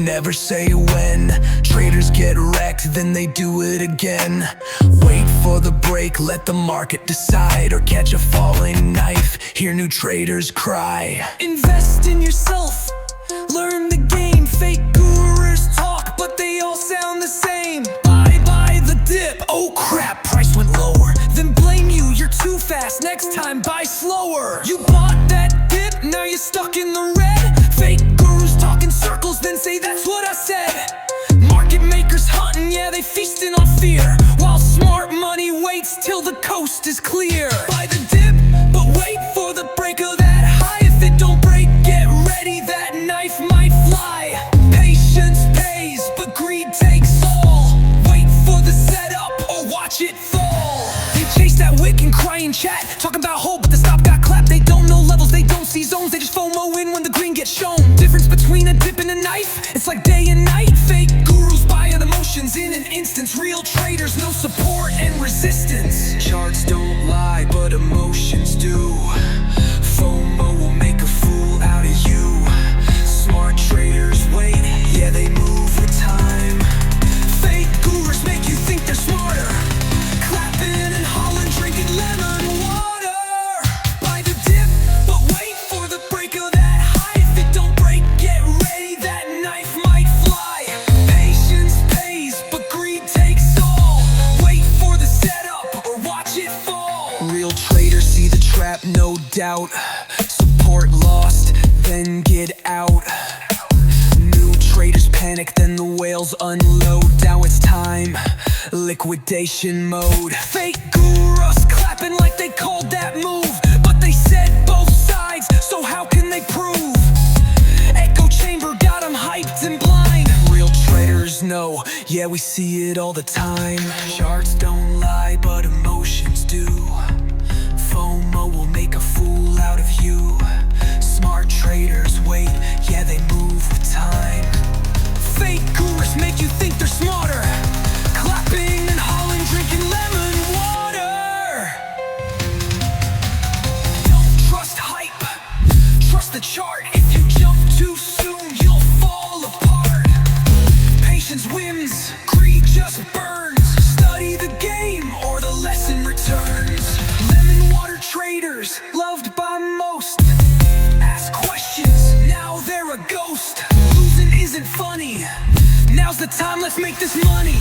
never say when. Traders get wrecked, then they do it again. Wait for the break, let the market decide, or catch a falling knife, hear new traders cry. Invest in yourself, learn the game. Fake gurus talk, but they all sound the same. Buy the dip, oh crap, price went lower. Then blame you, you're too fast, next time buy slower. You bought that dip, now you're stuck in the red. Fake gurus talk in circles, then say that's what I said. Market makers hunting, yeah, they feasting on fear, while smart money waits till the coast is clear. Buy the dip, but wait for the break of that high. If it don't break, get ready, that knife might fly. Patience pays, but greed takes all. Wait for the setup, or watch it fall. They chase that wick and cry in chat, talking about hope, but the stop got clapped. They don't know levels, they don't see zones, they just FOMO in when the green gets shown. Difference between a dip and a knife, it's like day and night. Fake gurus buy on emotions in an instance. Real traders know support and resistance. Charts don't lie, but emotions do. FOMO will make a fool out of you. Smart traders wait, yeah, they move with time. Fake gurus make you think they're smarter, clapping and hollering, drinking lemon water. Buy the dip, but wait for the break of that high. If it don't break, get ready, that knife might fly. Patience pays, but greed takes all. Wait for the setup, or watch it fall. Real traders see the trap, no doubt. Support lost, then get out. New traders panic, then the whales unload. Now it's time, liquidation mode. Fake gurus clapping like they called that move, but they said both sides, so how can they prove? Echo chamber got them hyped and blind. Real traders know, yeah, we see it all the time. Charts don't lie, but emotions do. FOMO will make a fool out of you. Smart traders wait, yeah, they move with time. Fake gurus make you think they're smarter, clapping and hollering, drinking lemon water. Don't trust hype, trust the chart. If you jump too soon, you'll fall apart. Patience wins, greed just burns. Study the game, or the lesson returns. Lemon water traders, loved by most. Ask questions, now they're a ghost. Losing isn't funny, now's the time, let's make this money.